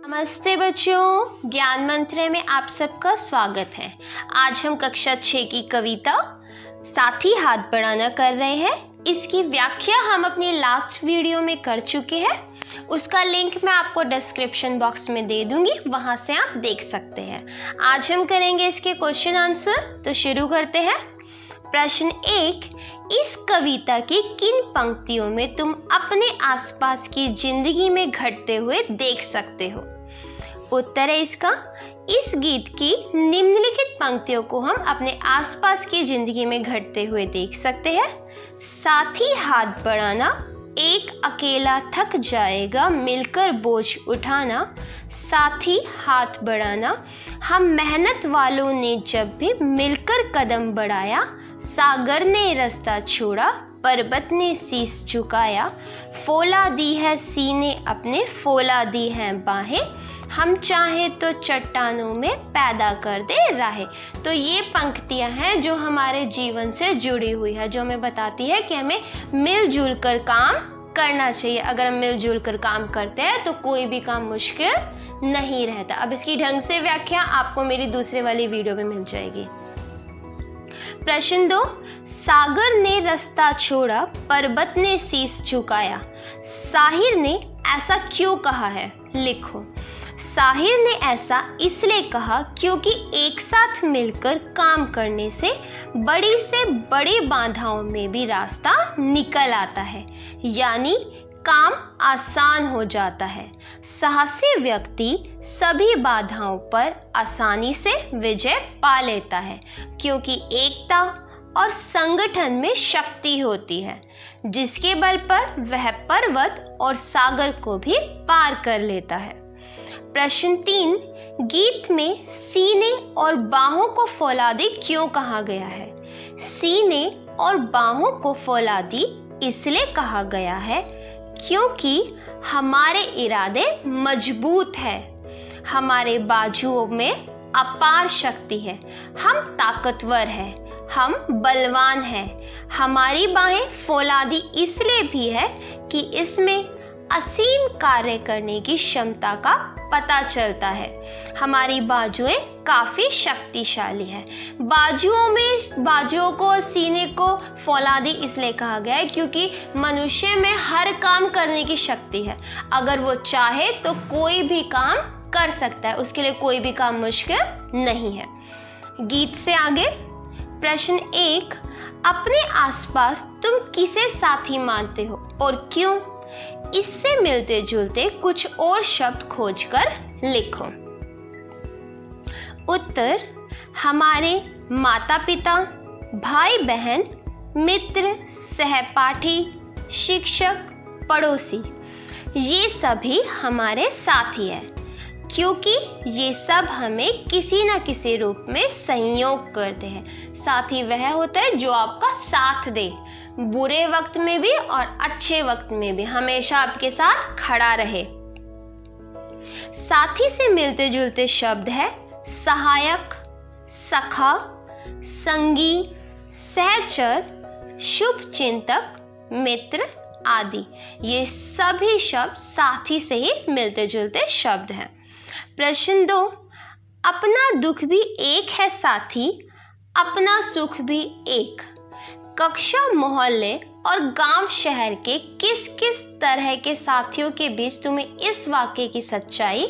नमस्ते बच्चों, ज्ञान मंत्र में आप सबका स्वागत है। आज हम कक्षा 6 की कविता साथी हाथ बढ़ाना कर रहे हैं। इसकी व्याख्या हम अपनी लास्ट वीडियो में कर चुके हैं। उसका लिंक मैं आपको डिस्क्रिप्शन बॉक्स में दे दूंगी, वहां से आप देख सकते हैं। आज हम करेंगे इसके क्वेश्चन आंसर, तो शुरू करते हैं। प्रश्न 1, इस कविता की किन पंक्तियों में तुम अपने आसपास की जिंदगी में घटते हुए देख सकते हो? उत्तर है इसका, इस गीत की निम्नलिखित पंक्तियों को हम अपने आसपास की जिंदगी में घटते हुए देख सकते हैं। साथी हाथ बढ़ाना, एक अकेला थक जाएगा मिलकर बोझ उठाना। साथी हाथ बढ़ाना, हम मेहनत वालों ने जब भी मिलकर कदम बढ़ाया। सागर ने रास्ता छोड़ा, पर्वत ने शीश झुकाया। फौला दी है सीने अपने, फौला दी हैं बाहें। हम चाहें तो चट्टानों में पैदा कर दे राहें। तो ये पंक्तियां हैं जो हमारे जीवन से जुड़ी हुई है, जो हमें बताती है कि हमें मिलजुल कर काम करना चाहिए। अगर हम मिलजुल कर काम करते हैं तो कोई भी काम मुश्किल नहीं रहता। अब इसकी ढंग से व्याख्या आपको मेरी दूसरे वाली वीडियो में मिल जाएगी। प्रश्न 2, सागर ने रास्ता छोड़ा, पर्वत ने शीश झुकाया। साहिर ने ऐसा क्यों कहा है? लिखो। साहिर ने ऐसा इसलिए कहा क्योंकि एक साथ मिलकर काम करने से बड़ी बाधाओं में भी रास्ता निकल आता है, यानी काम आसान हो जाता है। साहसी व्यक्ति सभी बाधाओं पर आसानी से विजय पा लेता है, क्योंकि एकता और संगठन में शक्ति होती है, जिसके बल पर वह पर्वत और सागर को भी पार कर लेता है। प्रश्न 3, गीत में सीने और बाहों को फौलादी क्यों कहा गया है? सीने और बाहों को फौलादी इसलिए कहा गया है क्योंकि हमारे इरादे मजबूत है, हमारे बाजुओं में अपार शक्ति है, हम ताकतवर हैं, हम बलवान हैं। हमारी बाहें फौलादी इसलिए भी है कि इसमें असीम कार्य करने की क्षमता का पता चलता है। हमारी बाजुएं काफी शक्तिशाली है। बाजुओं को और सीने को फौलादी इसलिए कहा गया है क्योंकि मनुष्य में हर काम करने की शक्ति है। अगर वो चाहे तो कोई भी काम कर सकता है, उसके लिए कोई भी काम मुश्किल नहीं है। गीत से आगे प्रश्न 1, अपने आसपास तुम किसे साथी मानते हो और क्यों? इससे मिलते जुलते कुछ और शब्द खोजकर लिखो। उत्तर, हमारे माता पिता, भाई बहन, मित्र, सहपाठी, शिक्षक, पड़ोसी, ये सभी हमारे साथी हैं, क्योंकि ये सब हमें किसी न किसी रूप में सहयोग करते हैं। साथी वह होता है जो आपका साथ दे, बुरे वक्त में भी और अच्छे वक्त में भी हमेशा आपके साथ खड़ा रहे। साथी से मिलते जुलते शब्द है सहायक, सखा, संगी, सहचर, शुभ चिंतक, मित्र आदि। ये सभी शब्द साथी से ही मिलते जुलते शब्द हैं। प्रश्न 2, अपना दुख भी एक है साथी, अपना सुख भी एक। कक्षा, मोहल्ले और गांव शहर के किस किस तरह के साथियों के बीच तुम्हें इस वाक्य की सच्चाई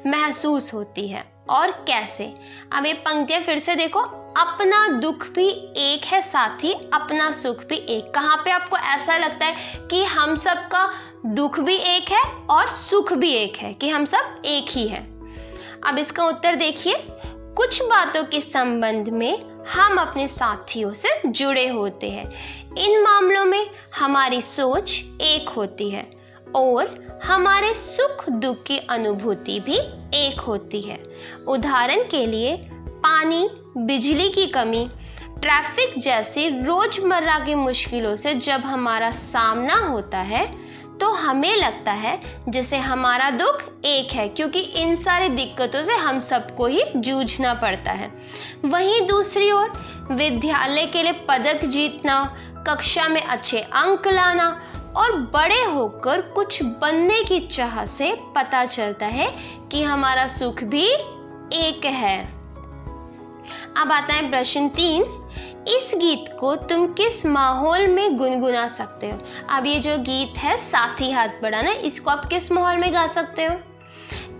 महसूस होती है और कैसे? अब ये पंक्तियां फिर से देखो। अपना दुख भी एक है साथी, अपना सुख भी एक। कहाँ पे आपको ऐसा लगता है कि हम सब का दुख भी एक है और सुख भी एक है, कि हम सब एक ही है? अब इसका उत्तर देखिए। कुछ बातों के संबंध में हम अपने साथियों से जुड़े होते हैं। इन मामलों में हमारी सोच एक होती है और हमारे सुख दुख की अनुभूति भी एक होती है। उदाहरण के लिए पानी, बिजली की कमी, ट्रैफिक जैसी रोजमर्रा की मुश्किलों से जब हमारा सामना होता है तो हमें लगता है जैसे हमारा दुख एक है, क्योंकि इन सारी दिक्कतों से हम सबको ही जूझना पड़ता है। वहीं दूसरी ओर विद्यालय के लिए पदक जीतना, कक्षा में अच्छे अंक लाना और बड़े होकर कुछ बनने की चाह से पता चलता है कि हमारा सुख भी एक है। अब आता है प्रश्न 3। इस गीत को तुम किस माहौल में गुनगुना सकते हो? अब ये जो गीत है साथी हाथ बढ़ाना, इसको आप किस माहौल में गा सकते हो?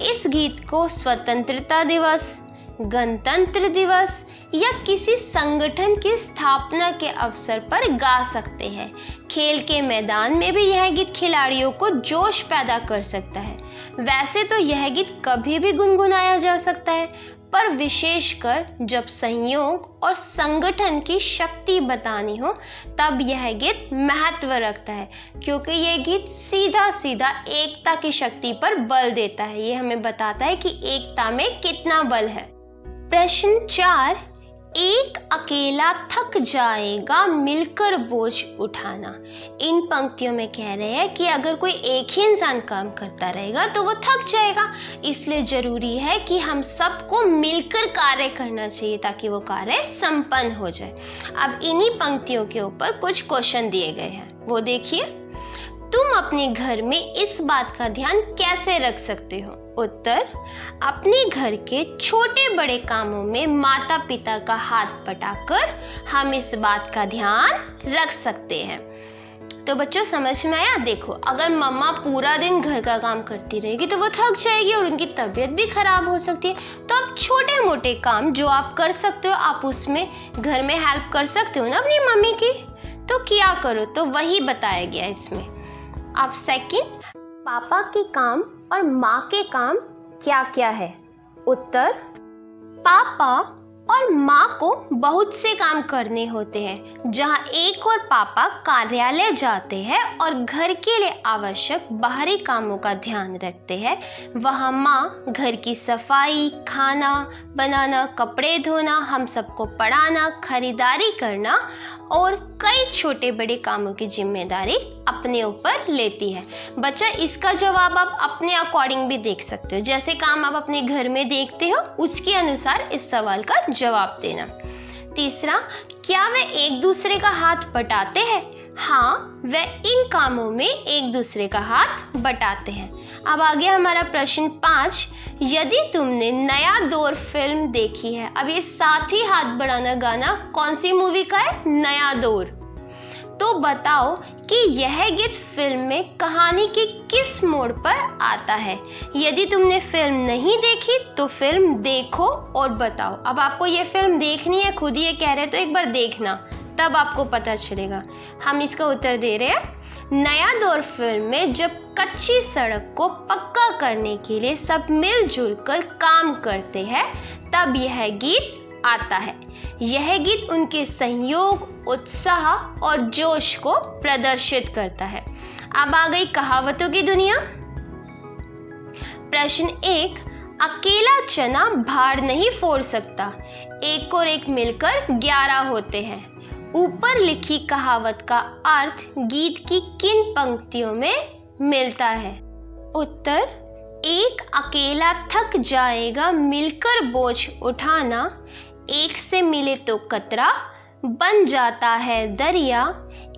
इस गीत को स्वतंत्रता दिवस, गणतंत्र दिवस या किसी संगठन की स्थापना के अवसर पर गा सकते हैं। खेल के मैदान में भी यह गीत खिलाड़ियों को जोश पैदा कर सकता है। वैसे तो यह गीत कभी भी गुनगुनाया जा सकता है, पर विशेषकर जब संयोग और संगठन की शक्ति बतानी हो तब यह गीत महत्व रखता है, क्योंकि यह गीत सीधा सीधा एकता की शक्ति पर बल देता है। ये हमें बताता है कि एकता में कितना बल है। प्रश्न 4। एक अकेला थक जाएगा मिलकर बोझ उठाना। इन पंक्तियों में कह रहे हैं कि अगर कोई एक ही इंसान काम करता रहेगा तो वो थक जाएगा, इसलिए जरूरी है कि हम सबको मिलकर कार्य करना चाहिए ताकि वो कार्य संपन्न हो जाए। अब इन्हीं पंक्तियों के ऊपर कुछ क्वेश्चन दिए गए हैं, वो देखिए। तुम अपने घर में इस बात का ध्यान कैसे रख सकते हो? उत्तर, अपने घर के छोटे बड़े कामों में माता पिता का हाथ बटाकर हम इस बात का ध्यान रख सकते हैं। तो बच्चों समझ में आया? देखो, अगर मम्मा पूरा दिन घर का काम करती रहेगी तो वो थक जाएगी और उनकी तबीयत भी खराब हो सकती है। तो आप छोटे मोटे काम जो आप कर सकते हो, आप उसमें घर में हेल्प कर सकते हो ना अपनी मम्मी की, तो क्या करो, तो वही बताया गया इसमें। अब सेकंड, पापा के काम और माँ के काम क्या क्या है? उत्तर, पापा और माँ को बहुत से काम करने होते हैं। जहाँ एक और पापा कार्यालय जाते हैं और घर के लिए आवश्यक बाहरी कामों का ध्यान रखते हैं, वहाँ माँ घर की सफाई, खाना बनाना, कपड़े धोना, हम सबको पढ़ाना, खरीदारी करना और कई छोटे बड़े कामों की जिम्मेदारी अपने ऊपर लेती है। बच्चा, इसका जवाब आप अपने अकॉर्डिंग भी देख सकते हो। जैसे काम आप अपने घर में देखते हो उसके अनुसार इस सवाल का जवाब देना। तीसरा, क्या वे एक दूसरे का हाथ बटाते हैं? हाँ, वे इन कामों में एक दूसरे का हाथ बटाते हैं। अब आ गया हमारा प्रश्न 5। यदि तुमने नया दौर फिल्म देखी है, अब ये साथी हाथ बढ़ाना गाना कौन सी मूवी का है? नया दौर। तो बताओ कि यह गीत फिल्म में कहानी के किस मोड़ पर आता है? यदि तुमने फिल्म नहीं देखी तो फिल्म देखो और बताओ। अब आपको ये फिल्म देखनी है, खुद ये कह रहे हैं, तो एक बार देखना, तब आपको पता चलेगा। हम इसका उत्तर दे रहे हैं। नया दौर फिल्म में जब कच्ची सड़क को पक्का करने के लिए सब मिलजुल कर काम करते हैं तब यह गीत आता है। यह गीत उनके सहयोग, उत्साह और जोश को प्रदर्शित करता है। अब आ गई कहावतों की दुनिया। प्रश्न 1। अकेला चना भाड़ नहीं फोड़ सकता, एक और एक मिलकर 11 होते हैं। ऊपर लिखी कहावत का अर्थ गीत की किन पंक्तियों में मिलता है? उत्तर, एक अकेला थक जाएगा मिलकर बोझ उठाना, एक से मिले तो कतरा बन जाता है दरिया,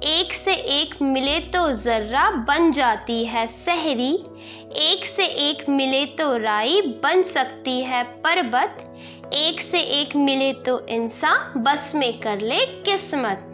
एक से एक मिले तो जर्रा बन जाती है सहरी, एक से एक मिले तो राई बन सकती है पर्वत, एक से एक मिले तो इंसान बस में कर ले किस्मत।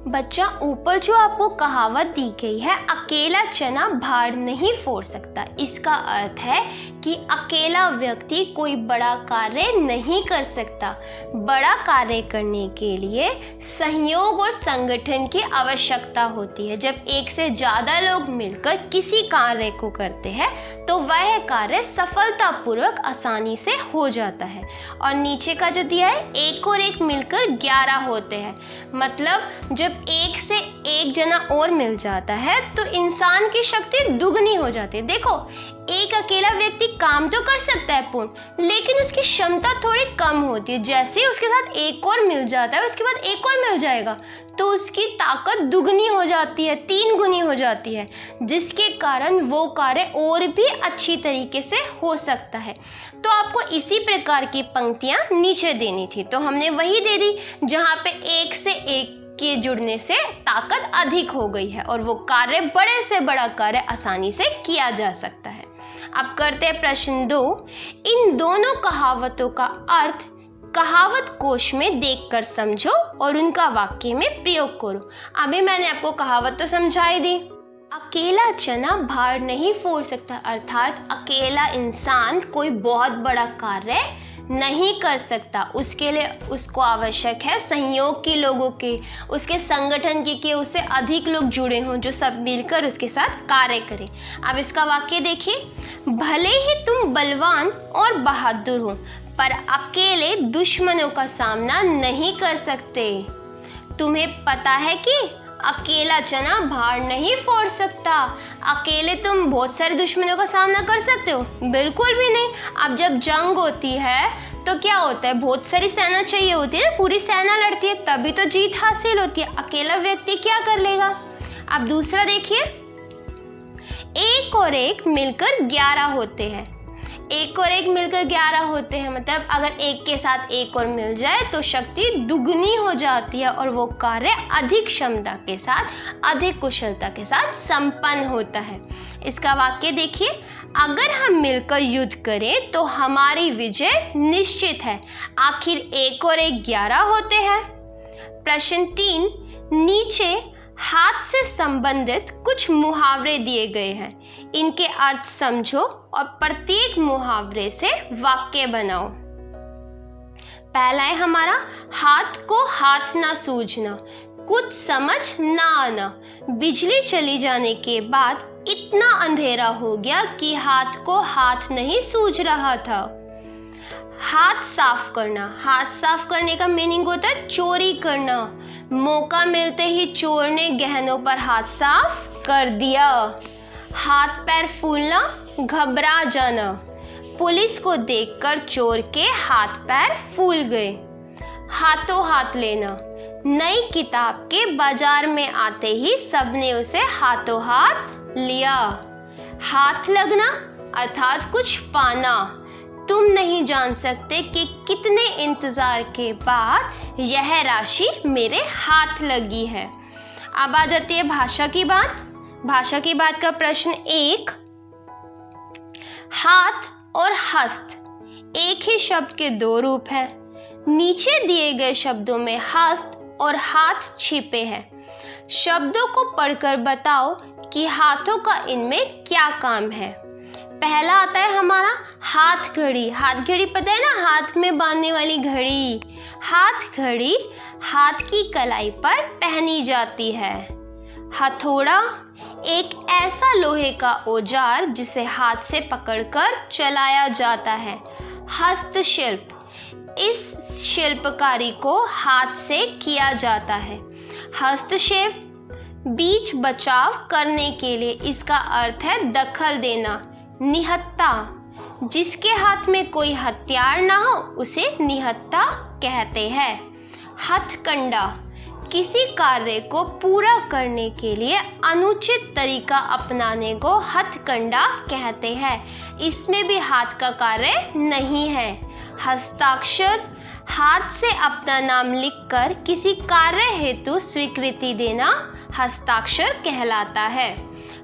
बच्चा, ऊपर जो आपको कहावत दी गई है, अकेला चना भाड़ नहीं फोड़ सकता, इसका अर्थ है कि अकेला व्यक्ति कोई बड़ा कार्य नहीं कर सकता। बड़ा कार्य करने के लिए सहयोग और संगठन की आवश्यकता होती है। जब एक से ज़्यादा लोग मिलकर किसी कार्य को करते हैं तो वह कार्य सफलतापूर्वक आसानी से हो जाता है। और नीचे का जो दिया है, एक और एक मिलकर 11 होते हैं, मतलब जब एक से एक जना और मिल जाता है तो इंसान की शक्ति दुगनी हो जाती है। देखो, एक अकेला व्यक्ति काम तो कर सकता है पूर्ण, लेकिन उसकी क्षमता थोड़ी कम होती है। जैसे ही उसके साथ एक और मिल जाता है, उसके बाद एक और मिल जाएगा, तो उसकी ताकत दुगनी हो जाती है, 3 गुनी हो जाती है, जिसके कारण वो कार्य और भी अच्छी तरीके से हो सकता है। तो आपको इसी प्रकार की पंक्तियां नीचे देनी थी, तो हमने वही दे दी। जहाँ पे एक से एक के जुड़ने से ताकत अधिक हो गई है और वो कार्य, बड़े से बड़ा कार्य आसानी से किया जा सकता है। अब करते हैं प्रश्न 2। इन दोनों कहावतों का अर्थ कहावत कोश में देखकर समझो और उनका वाक्य में प्रयोग करो। अभी मैंने आपको कहावत तो समझाई दी। अकेला चना भार नहीं फोड़ सकता, अर्थात अकेला इंसान कोई बहुत बड़ा कार्य नहीं कर सकता। उसके लिए उसको आवश्यक है सहयोग के लोगों के, उसके संगठन के, कि उससे अधिक लोग जुड़े हों जो सब मिलकर उसके साथ कार्य करें। अब इसका वाक्य देखिए, भले ही तुम बलवान और बहादुर हो पर अकेले दुश्मनों का सामना नहीं कर सकते। तुम्हें पता है कि अकेला चना भार नहीं फोड़ सकता। अकेले तुम बहुत सारे दुश्मनों का सामना कर सकते हो? बिल्कुल भी नहीं। अब जब जंग होती है तो क्या होता है, बहुत सारी सेना चाहिए होती है, पूरी सेना लड़ती है तभी तो जीत हासिल होती है। अकेला व्यक्ति क्या कर लेगा। अब दूसरा देखिए, एक और एक मिलकर 11 होते हैं। एक और एक मिलकर 11 होते हैं मतलब अगर एक के साथ एक और मिल जाए तो शक्ति दुगनी हो जाती है और वो कार्य अधिक क्षमता के साथ, अधिक कुशलता के साथ संपन्न होता है। इसका वाक्य देखिए, अगर हम मिलकर युद्ध करें तो हमारी विजय निश्चित है। आखिर एक और एक 11 होते हैं। प्रश्न 3, नीचे हाथ से संबंधित कुछ मुहावरे दिए गए हैं। इनके अर्थ समझो और प्रत्येक मुहावरे से वाक्य बनाओ। पहला है हमारा, हाथ को हाथ ना सूझना, कुछ समझ ना आना। बिजली चली जाने के बाद इतना अंधेरा हो गया कि हाथ को हाथ नहीं सूझ रहा था। हाथ साफ करना, हाथ साफ करने का मीनिंग होता है चोरी करना। मौका मिलते ही चोर ने गहनों पर हाथ साफ कर दिया। हाथ पैर फूलना, घबरा जाना। पुलिस को देखकर चोर के हाथ पैर फूल गए। हाथों हाथ लेना, नई किताब के बाजार में आते ही सबने उसे हाथों हाथ लिया। हाथ लगना अर्थात कुछ पाना। तुम नहीं जान सकते कि कितने इंतजार के बाद यह राशि मेरे हाथ लगी है। अब आ जाती है भाषा की बात। भाषा की बात का प्रश्न 1, हाथ और हस्त एक ही शब्द के 2 रूप हैं। नीचे दिए गए शब्दों में हस्त और हाथ छिपे हैं। शब्दों को पढ़कर बताओ कि हाथों का इनमें क्या काम है। पहला आता है हमारा हाथ घड़ी। हाथ घड़ी पता है ना, हाथ में बांधने वाली घड़ी। हाथ घड़ी हाथ की कलाई पर पहनी जाती है। हथौड़ा एक ऐसा लोहे का औजार जिसे हाथ से पकड़कर चलाया जाता है। हस्तशिल्प, इस शिल्पकारी को हाथ से किया जाता है। हस्तक्षेप बीच बचाव करने के लिए, इसका अर्थ है दखल देना। निहत्था, जिसके हाथ में कोई हथियार ना हो उसे निहत्था कहते हैं। हथकंडा, किसी कार्य को पूरा करने के लिए अनुचित तरीका अपनाने को हथकंडा कहते हैं। इसमें भी हाथ का कार्य नहीं है। हस्ताक्षर, हाथ से अपना नाम लिखकर किसी कार्य हेतु स्वीकृति देना हस्ताक्षर कहलाता है।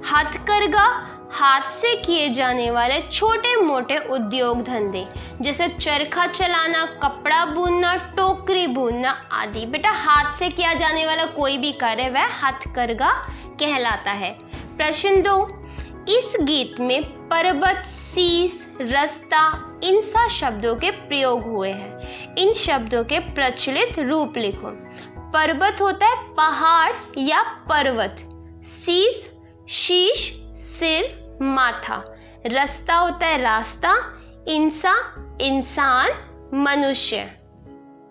हथकरघा, हाथ से किए जाने वाले छोटे मोटे उद्योग धंधे जैसे चरखा चलाना, कपड़ा बुनना, टोकरी बुनना आदि। बेटा हाथ से किया जाने वाला कोई भी कार्य वह हथकरघा कहलाता है। प्रश्न 2, इस गीत में पर्वत, शीश, रास्ता, इन सा शब्दों के प्रयोग हुए हैं। इन शब्दों के प्रचलित रूप लिखो। पर्वत होता है पहाड़ या पर्वत। शीश, शीश, सिर, माथा। रास्ता होता है रास्ता। इंसा, इंसान, मनुष्य।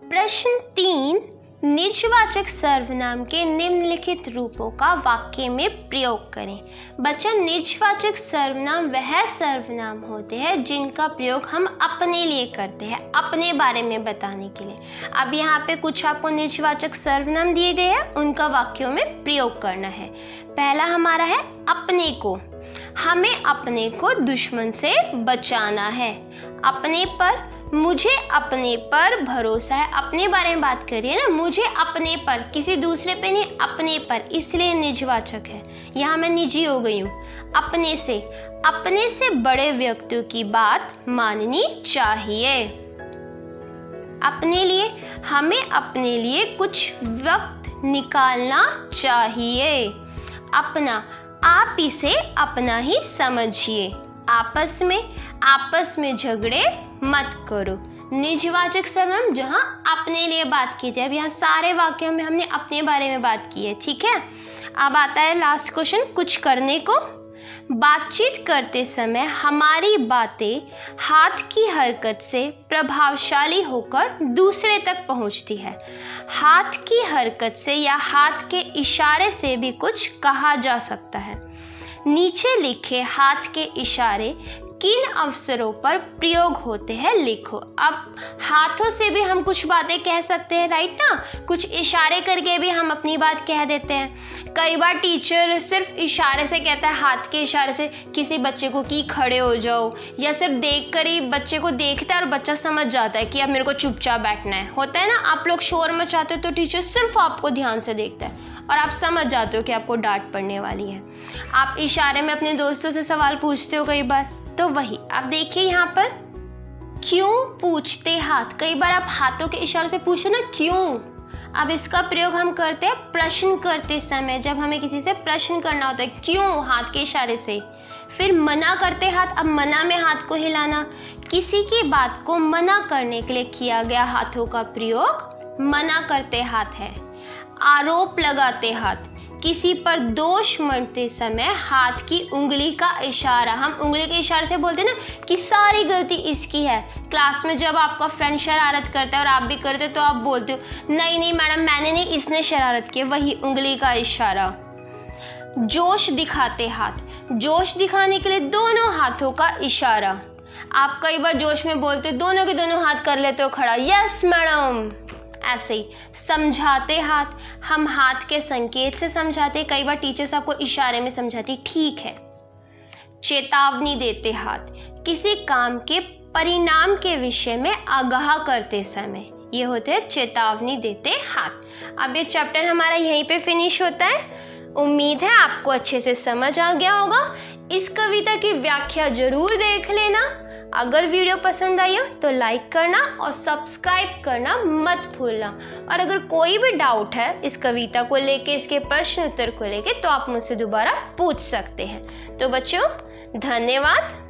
प्रश्न 3, निजवाचक सर्वनाम के निम्नलिखित रूपों का वाक्य में प्रयोग करें। बच्चा, निजवाचक सर्वनाम वह सर्वनाम होते हैं जिनका प्रयोग हम अपने लिए करते हैं, अपने बारे में बताने के लिए। अब यहाँ पे कुछ आपको निजवाचक सर्वनाम दिए गए हैं, उनका वाक्यों में प्रयोग करना है। पहला हमारा है अपने को। हमें अपने को दुश्मन से बचाना है। अपने पर मुझे अपने पर भरोसा है, अपने बारे में बात करिए ना, मुझे अपने पर, किसी दूसरे पे नहीं, अपने पर, इसलिए निजवाचक है। यहाँ मैं निजी हो गई हूँ। अपने से बड़े व्यक्तियों की बात माननी चाहिए। अपने लिए, हमें अपने लिए कुछ वक्त निकालना चाहिए। अपना, आप इसे अपना ही समझिए। आपस में झगड़े मत करो। निजवाचक सर्वनाम जहाँ अपने लिए बात की जाए। अब यहाँ सारे वाक्यों में हमने अपने बारे में बात की है, ठीक है। अब आता है लास्ट क्वेश्चन, कुछ करने को। बातचीत करते समय हमारी बातें हाथ की हरकत से प्रभावशाली होकर दूसरे तक पहुंचती है। हाथ की हरकत से या हाथ के इशारे से भी कुछ कहा जा सकता है। नीचे लिखे हाथ के इशारे किन अवसरों पर प्रयोग होते हैं लिखो। अब हाथों से भी हम कुछ बातें कह सकते हैं, राइट ना। कुछ इशारे करके भी हम अपनी बात कह देते हैं। कई बार टीचर सिर्फ इशारे से कहता है, हाथ के इशारे से किसी बच्चे को कि खड़े हो जाओ, या सिर्फ देख कर ही बच्चे को देखता है और बच्चा समझ जाता है कि अब मेरे को चुपचाप बैठना है। होता है ना, आप लोग शोर मचाते हो तो टीचर सिर्फ आपको ध्यान से देखता है और आप समझ जाते हो कि आपको डांट पड़ने वाली है। आप इशारे में अपने दोस्तों से सवाल पूछते हो कई बार, तो वही आप देखिए यहाँ पर, क्यों पूछते हाथ। कई बार आप हाथों के इशारे से पूछे ना, क्यों। अब इसका प्रयोग हम करते हैं प्रश्न करते समय, जब हमें किसी से प्रश्न करना होता है, क्यों, हाथ के इशारे से। फिर मना करते हाथ, अब मना में हाथ को हिलाना। किसी की बात को मना करने के लिए किया गया हाथों का प्रयोग मना करते हाथ है। आरोप लगाते हाथ, किसी पर दोष मढ़ते समय हाथ की उंगली का इशारा, हम उंगली के इशारे से बोलते हैं ना कि सारी गलती इसकी है। क्लास में जब आपका फ्रेंड शरारत करता है और आप भी करते हो तो आप बोलते हो, नहीं मैडम मैंने नहीं, इसने शरारत की, वही उंगली का इशारा। जोश दिखाते हाथ, जोश दिखाने के लिए दोनों हाथों का इशारा। आप कई बार जोश में बोलते, दोनों के दोनों हाथ कर लेते हो खड़ा, यस मैडम। ऐसे ही समझाते हाथ, हम हाथ के संकेत से समझाते, कई बार टीचर्स आपको इशारे में समझाती, ठीक है। चेतावनी देते हाथ, किसी काम के परिणाम के विषय में आगाह करते समय, ये होते हैं चेतावनी देते हाथ। अब ये चैप्टर हमारा यहीं पे फिनिश होता है। उम्मीद है आपको अच्छे से समझ आ गया होगा। इस कविता की व्याख्या जरूर देख लेना। अगर वीडियो पसंद आई हो तो लाइक करना और सब्सक्राइब करना मत भूलना। और अगर कोई भी डाउट है इस कविता को लेके, इसके प्रश्न उत्तर को लेके, तो आप मुझसे दोबारा पूछ सकते हैं। तो बच्चों, धन्यवाद।